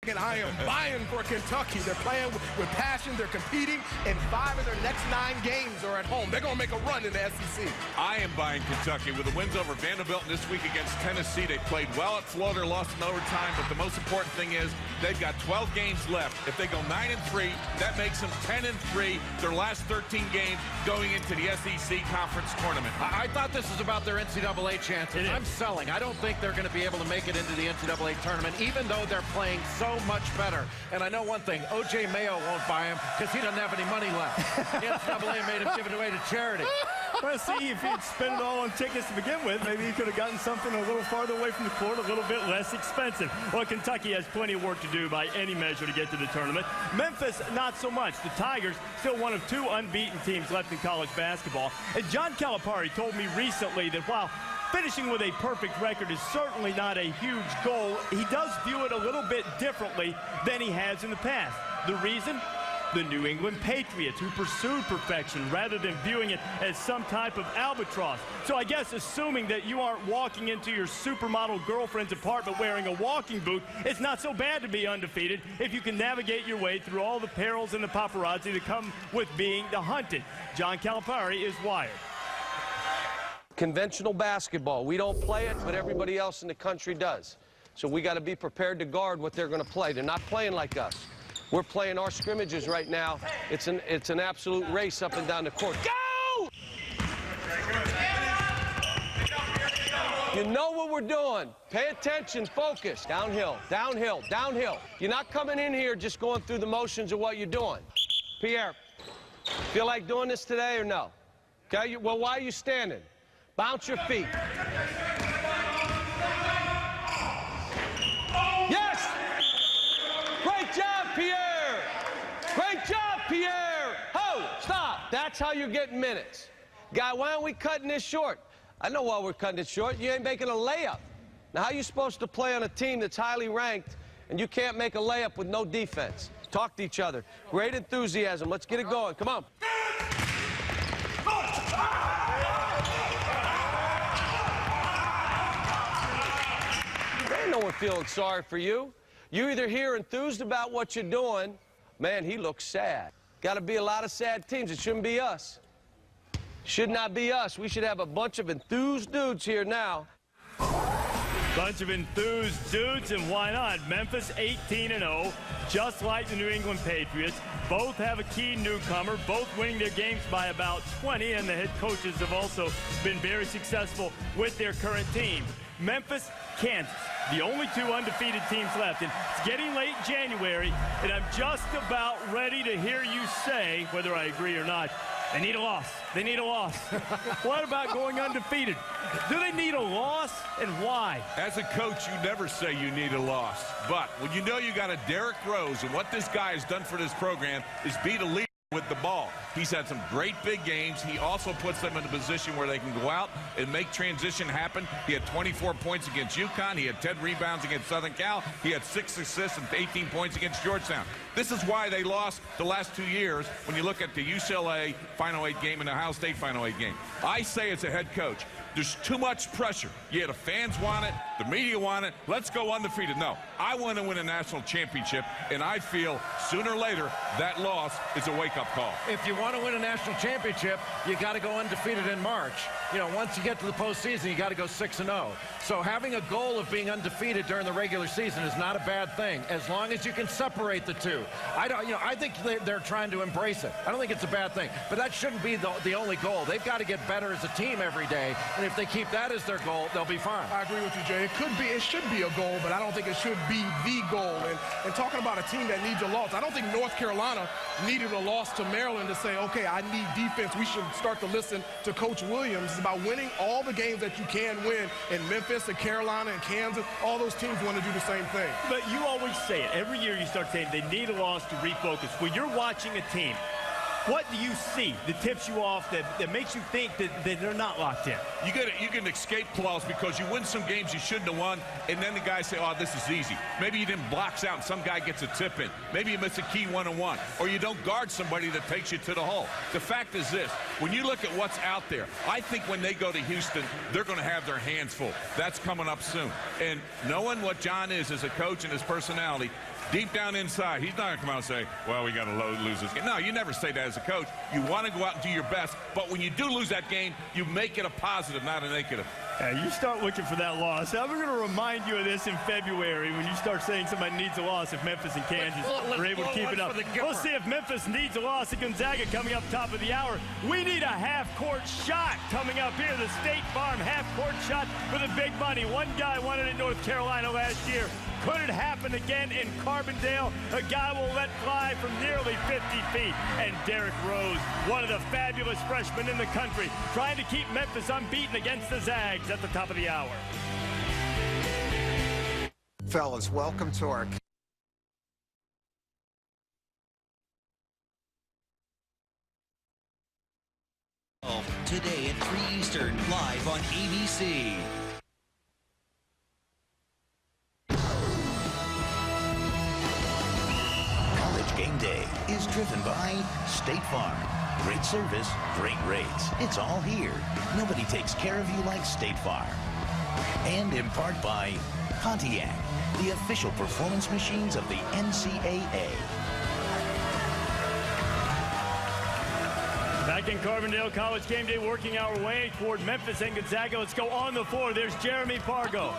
and I am buying for Kentucky. They're playing with passion. They're competing, and 5 of their next 9 games are at home. They're going to make a run in the SEC. I am buying Kentucky with the wins over Vanderbilt this week against Tennessee. They played well at Florida, lost in overtime, but the most important thing is they've got 12 games left. If they go 9-3, that makes them 10-3, their last 13 games going into the SEC Conference Tournament. I thought this was about their NCAA chances. I'm selling. I don't think they're going to be able to make it into the NCAA tournament, even though they're playing so much better. And I know one thing, O.J. Mayo won't buy him because he doesn't have any money left. The NCAA made him give it away to charity. Well, see, if he'd spent it all on tickets to begin with, maybe he could have gotten something a little farther away from the court, a little bit less expensive. Well, Kentucky has plenty of work to do by any measure to get to the tournament. Memphis, not so much. The Tigers, still one of 2 unbeaten teams left in college basketball. And John Calipari told me recently that while finishing with a perfect record is certainly not a huge goal, he does view it a little bit differently than he has in the past. The reason? The New England Patriots, who pursued perfection rather than viewing it as some type of albatross. So I guess assuming that you aren't walking into your supermodel girlfriend's apartment wearing a walking boot, it's not so bad to be undefeated if you can navigate your way through all the perils and the paparazzi that come with being the hunted. John Calipari is wired. Conventional basketball, we don't play it, but everybody else in the country does. So we got to be prepared to guard what they're going to play. They're not playing like us. We're playing our scrimmages right now. It's an absolute race up and down the court. Go! You know what we're doing. Pay attention, focus. Downhill, downhill, downhill. You're not coming in here just going through the motions of what you're doing. Pierre, feel like doing this today or no? Okay, well, why are you standing? Bounce your feet. Yes! Great job, Pierre! Great job, Pierre! Ho! Stop! That's how you're getting minutes. Guy, why aren't we cutting this short? I know why we're cutting it short. You ain't making a layup. Now, how are you supposed to play on a team that's highly ranked and you can't make a layup with no defense? Talk to each other. Great enthusiasm. Let's get it going. Come on. There ain't no one feeling sorry for you. You either here enthused about what you're doing. Man, he looks sad. Got to be a lot of sad teams. It shouldn't be us. Should not be us. We should have a bunch of enthused dudes here now. Bunch of enthused dudes, and why not? Memphis 18-0, just like the New England Patriots. Both have a key newcomer, both winning their games by about 20, and the head coaches have also been very successful with their current team. Memphis, Kansas, the only 2 undefeated teams left. And it's getting late January, and I'm just about ready to hear you say, whether I agree or not, they need a loss. They need a loss. What about going undefeated? Do they need a loss, and why? As a coach, you never say you need a loss. But when you know you got a Derrick Rose, and what this guy has done for this program is beat a leader with the ball. He's had some great big games. He also puts them in a position where they can go out and make transition happen. He had 24 points against UConn. He had 10 rebounds against Southern Cal. He had 6 assists and 18 points against Georgetown. This is why they lost the last 2 years when you look at the UCLA Final 8 game and the Ohio State Final 8 game. I say as a head coach, there's too much pressure. Yeah, the fans want it, the media want it. Let's go undefeated. No, I want to win a national championship, and I feel sooner or later that loss is a wake-up call. If you want to win a national championship, you got to go undefeated in March. You know, once you get to the postseason, you got to go 6-0. So having a goal of being undefeated during the regular season is not a bad thing, as long as you can separate the two. I think they're trying to embrace it. I don't think it's a bad thing, but that shouldn't be the only goal. They've got to get better as a team every day, and if they keep that as their goal, they'll be fine. I agree with you, Jay. It should be a goal, but I don't think it should be the goal. And talking about a team that needs a loss, I don't think North Carolina needed a loss to Maryland to say, okay, I need defense. We should start to listen to Coach Williams. It's about winning all the games that you can win. In Memphis and Carolina and Kansas, all those teams want to do the same thing. But you always say it. Every year you start saying they need a loss to refocus. When you're watching a team, what do you see that tips you off that makes you think that they're not locked in? You get an escape clause because you win some games you shouldn't have won, and then the guys say, oh, this is easy. Maybe you didn't blocks out and some guy gets a tip in. Maybe you miss a key one-on-one, or you don't guard somebody that takes you to the hole. The fact is this, when you look at what's out there, I think when they go to Houston, they're going to have their hands full. That's coming up soon. And knowing what John is as a coach and his personality, deep down inside, he's not going to come out and say, well, we got to lose this game. No, you never say that as a coach. You want to go out and do your best, but when you do lose that game, you make it a positive, not a negative. You start looking for that loss. I'm going to remind you of this in February when you start saying somebody needs a loss if Memphis and Kansas are able to keep it up. We'll see if Memphis needs a loss at Gonzaga coming up top of the hour. We need a half-court shot coming up here. The State Farm half-court shot for the big money. One guy won it in North Carolina last year. Could it happen again in Carbondale? A guy will let fly from nearly 50 feet. And Derrick Rose, one of the fabulous freshmen in the country, trying to keep Memphis unbeaten against the Zags at the top of the hour. Fellas, welcome to our today at 3 Eastern, live on ABC. College Game Day is driven by State Farm. Great service, great rates. It's all here. Nobody takes care of you like State Farm. And in part by Pontiac, the official performance machines of the NCAA. Back in Carbondale, College Game Day working our way toward Memphis and Gonzaga. Let's go on the floor. There's Jeremy Pargo.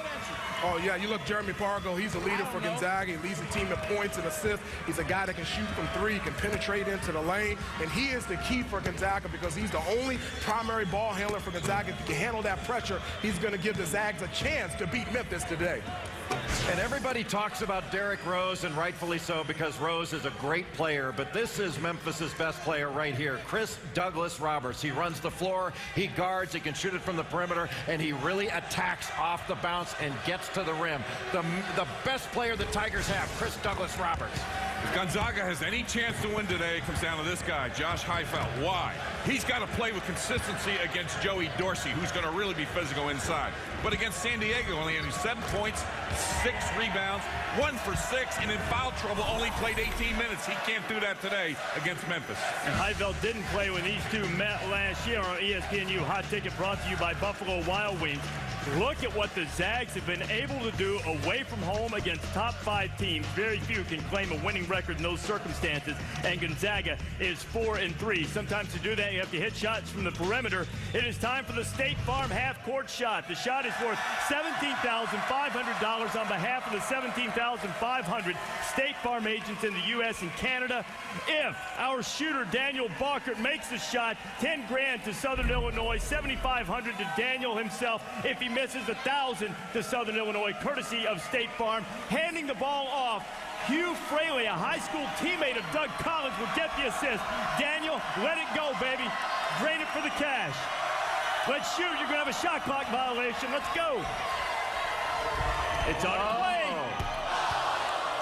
Oh, yeah, you look, Jeremy Pargo, he's a leader for Gonzaga. He leads the team in points and assists. He's a guy that can shoot from three, can penetrate into the lane, and he is the key for Gonzaga because he's the only primary ball handler for Gonzaga. If he can handle that pressure, he's going to give the Zags a chance to beat Memphis today. And everybody talks about Derrick Rose, and rightfully so, because Rose is a great player, but this is Memphis's best player right here, Chris Douglas Roberts. He runs the floor, he guards, he can shoot it from the perimeter, and he really attacks off the bounce and gets to the rim. The best player the Tigers have, Chris Douglas Roberts. If Gonzaga has any chance to win today, it comes down to this guy, Josh Heifeld. Why? He's got to play with consistency against Joey Dorsey, who's going to really be physical inside. But against San Diego, only had 7 points, 6 rebounds, 1 for 6, and in foul trouble only played 18 minutes. He can't do that today against Memphis. And Heifeld didn't play when these two met last year on ESPNU Hot Ticket, brought to you by Buffalo Wild Wings. Look at what the Zags have been able to do away from home against top 5 teams. Very few can claim a winning record in those circumstances, and Gonzaga is 4-3. Sometimes to do that, you have to hit shots from the perimeter. It is time for the State Farm half-court shot. The shot is worth $17,500 on behalf of the 17,500 State Farm agents in the U.S. and Canada. If our shooter, Daniel Balkert, makes the shot, $10 grand to Southern Illinois, $7,500 to Daniel himself. If he misses, $1,000 to Southern Illinois, courtesy of State Farm. Handing the ball off, Hugh Fraley, a high school teammate of Doug Collins, will get the assist. Daniel, let it go, baby. Drain it for the cash. Let's shoot. You're going to have a shot clock violation. Let's go. It's on its way.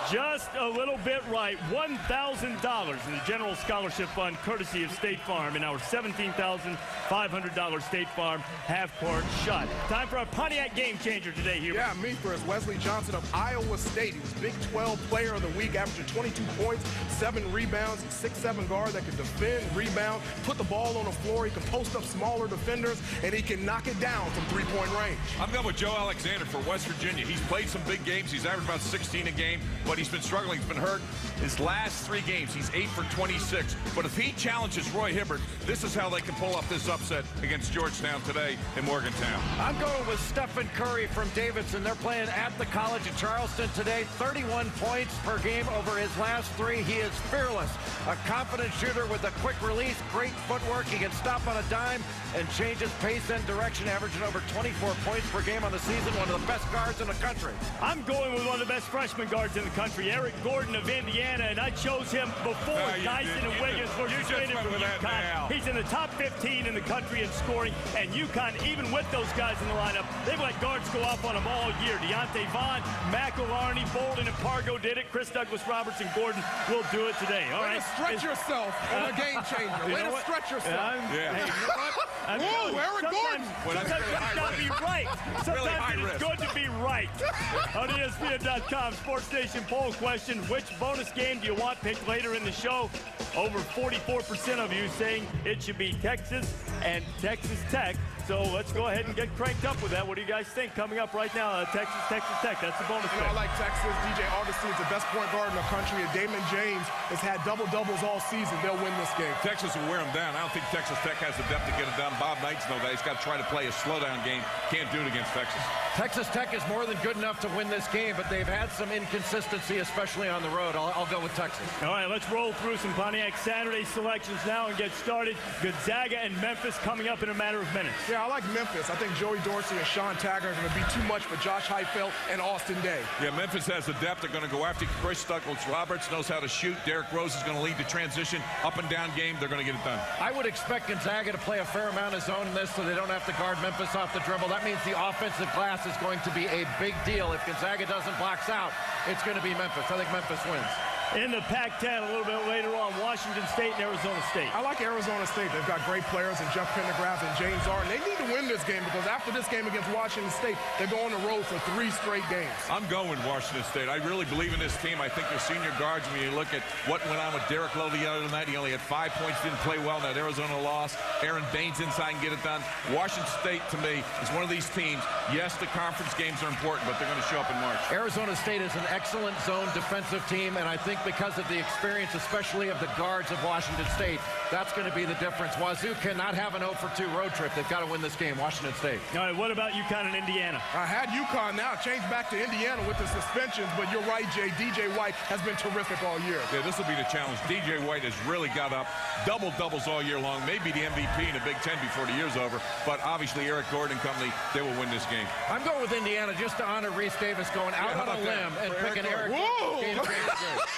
Just a little bit right. $1,000 in the General Scholarship Fund, courtesy of State Farm, in our $17,500 State Farm half-court shot. Time for a Pontiac game changer today, Hubert. Yeah, me first. Wesley Johnson of Iowa State. He was Big 12 Player of the Week, averaging 22 points, 7 rebounds. He's 6'7" guard that can defend, rebound, put the ball on the floor. He can post up smaller defenders, and he can knock it down from three-point range. I'm going with Joe Alexander for West Virginia. He's played some big games. He's averaged about 16 a game, but he's been struggling. He's been hurt. His last 3 games, he's 8 for 26. But if he challenges Roy Hibbert, this is how they can pull off this upset against Georgetown today in Morgantown. I'm going with Stephen Curry from Davidson. They're playing at the College of Charleston today. 31 points per game over his last 3. He is fearless. A confident shooter with a quick release, great footwork. He can stop on a dime and change his pace and direction, averaging over 24 points per game on the season. One of the best guards in the country. I'm going with one of the best freshman guards in the country, Eric Gordon of Indiana, and I chose him before Dyson and Wiggins were traded from UConn. He's in the top 15 in the country in scoring, and UConn, even with those guys in the lineup, they've let guards go off on them all year. Deontay Vaughn, McElharney, Bolden, and Pargo did it. Chris Douglas Roberts and Gordon will do it today. All right. Stretch yourself on a game changer. Way to stretch yourself. Hey, you know what? Whoa, Eric Gordon. Sometimes it's got to be right. Sometimes it is good to be right. On ESPN.com, Sports Station poll question, which bonus game do you want picked later in the show? Over 44% of you saying it should be Texas and Texas Tech. So let's go ahead and get cranked up with that. What do you guys think? Coming up right now, Texas Tech. That's the bonus You know, pick. I like Texas. DJ Augustine is the best point guard in the country, and Damon James has had double-doubles all season. They'll win this game. Texas will wear them down. I don't think Texas Tech has the depth to get it done. Bob Knight's know that. He's got to try to play a slowdown game. Can't do it against Texas. Texas Tech is more than good enough to win this game, but they've had some inconsistency, especially on the road. I'll go with Texas. All right, let's roll through some Pontiac Saturday selections now and get started. Gonzaga and Memphis coming up in a matter of minutes. Yeah, I like Memphis. I think Joey Dorsey and Sean Taggart are going to be too much for Josh Heupel and Austin Day. Yeah, Memphis has the depth. They're going to go after Chris Douglas-Roberts, knows how to shoot. Derrick Rose is going to lead the transition, up and down game. They're going to get it done. I would expect Gonzaga to play a fair amount of zone in this so they don't have to guard Memphis off the dribble. That means the offensive glass is going to be a big deal. If Gonzaga doesn't box out, it's going to be Memphis. I think Memphis wins. In the Pac-10 a little bit later on, Washington State and Arizona State. I like Arizona State. They've got great players in Jeff Pendergrass and James Harden. They need to win this game because after this game against Washington State, they're going on the road for 3 straight games. I'm going Washington State. I really believe in this team. I think their senior guards, when you look at what went on with Derek Lowe the other night, he only had 5 points, didn't play well in that Arizona loss. Aaron Baines inside and get it done. Washington State, to me, is one of these teams. Yes, the conference games are important, but they're going to show up in March. Arizona State is an excellent zone defensive team, and I think because of the experience, especially of the guards of Washington State, that's going to be the difference. Wazoo cannot have an 0-for-2 road trip. They've got to win this game, Washington State. All right, what about UConn and Indiana? I had UConn now, changed back to Indiana with the suspensions, but you're right, Jay. DJ White has been terrific all year. Yeah, this will be the challenge. DJ White has really got up. Double-doubles all year long. Maybe the MVP in the Big Ten before the year's over, but obviously Eric Gordon and company, they will win this game. I'm going with Indiana just to honor Reese Davis going out on a limb and picking Eric Gordon.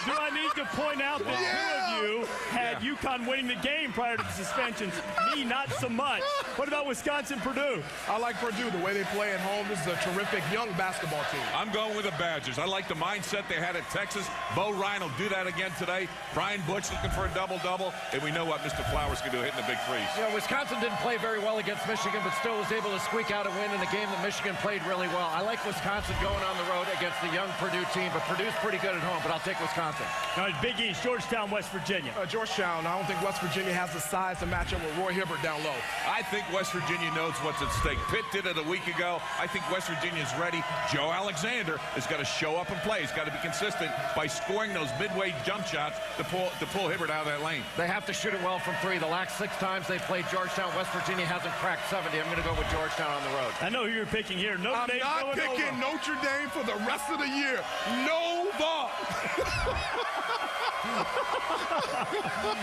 Do I need to point out that two of you had UConn winning the game prior to the suspensions? Me, not so much. What about Wisconsin-Purdue? I like Purdue, the way they play at home. This is a terrific young basketball team. I'm going with the Badgers. I like the mindset they had at Texas. Bo Ryan will do that again today. Brian Butch looking for a double-double, and we know what Mr. Flowers can do, hitting the big threes. Yeah, Wisconsin didn't play very well against Michigan, but still was able to squeak out a win in a game that Michigan played really well. I like Wisconsin going on the road against the young Purdue team, but Purdue's pretty good at home, but I'll take Wisconsin. All right, Big East, Georgetown, West Virginia. Georgetown, I don't think West Virginia has the size to match up with Roy Hibbert down low. I think West Virginia knows what's at stake. Pitt did it a week ago. I think West Virginia's ready. Joe Alexander has got to show up and play. He's got to be consistent by scoring those midway jump shots to pull Hibbert out of that lane. They have to shoot it well from 3. The last 6 times they played Georgetown, West Virginia hasn't cracked 70. I'm going to go with Georgetown on the road. I know who you're picking here. I'm not picking Notre Dame for the rest of the year. Nova!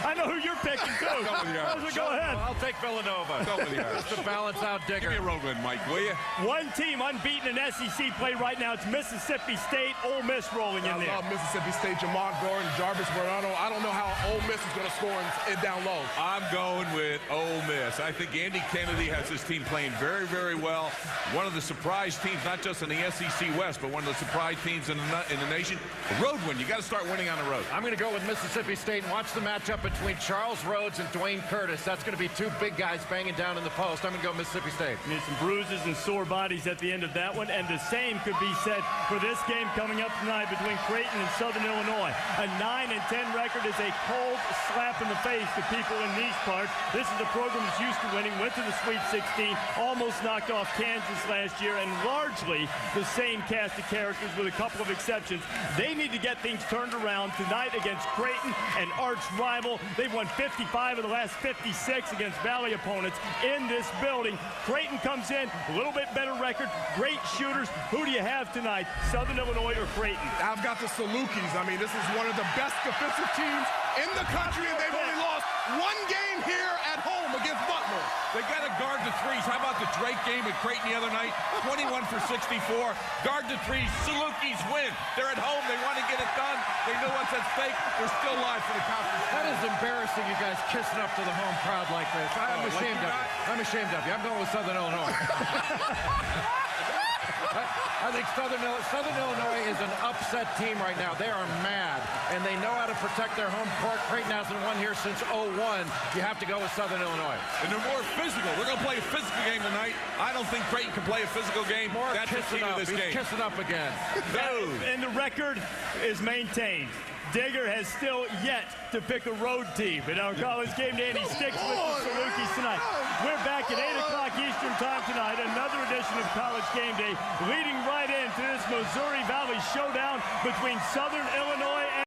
I know who you're picking, too. Go ahead. I'll take Villanova. Go with the Irish. Just to balance out Digger. Give me a road win, Mike, will you? One team unbeaten in SEC play right now. It's Mississippi State. Ole Miss rolling in there. I love Mississippi State. Jamon Gordon, Jarvis Bernardo. I don't know how Ole Miss is going to score it down low. I'm going with Ole Miss. I think Andy Kennedy has this team playing very, very well. One of the surprise teams, not just in the SEC West, but one of the surprise teams in the nation. A road win. You got to start winning on the road. I'm going to go with Mississippi State and watch the matchup between Charles Rhodes and Dwayne Curtis. That's going to be 2 big guys banging down in the post. I'm going to go Mississippi State. Need some bruises and sore bodies at the end of that one, and the same could be said for this game coming up tonight between Creighton and Southern Illinois. A 9-10 record is a cold slap in the face to people in these parts. This is a program that's used to winning, went to the Sweet 16, almost knocked off Kansas last year, and largely the same cast of characters with a couple of exceptions. They need to get things turned around tonight against Creighton, an arch rival. They've won 55 of the last 56 against Valley opponents in this building. Creighton comes in, a little bit better record, great shooters. Who do you have tonight, Southern Illinois or Creighton? I've got the Salukis. I mean, this is one of the best defensive teams in the country, and they've only lost 1 game here at home against Butler. They got to guard the threes. How about the Drake game with Creighton the other night? 21 for 64. Guard the threes. Salukis win. They're at home. They want to get it done. They know what's at stake. They're still live for the conference. That is embarrassing, you guys kissing up to the home crowd like this. I'm ashamed of you. I'm ashamed of you. I'm going with Southern Illinois. I think Southern Illinois is an upset team right now. They are mad, and they know how to protect their home court. Creighton hasn't won here since 2001. You have to go with Southern Illinois. And they're more physical. We're going to play a physical game tonight. I don't think Creighton can play a physical game. More That's the key to this game. He's kissing up again. No. And the record is maintained. Digger has still yet to pick a road team in our college game day, and he sticks with the Salukis tonight. We're back at 8 o'clock Eastern Time tonight. Another edition of College Game Day, leading right into this Missouri Valley showdown between Southern Illinois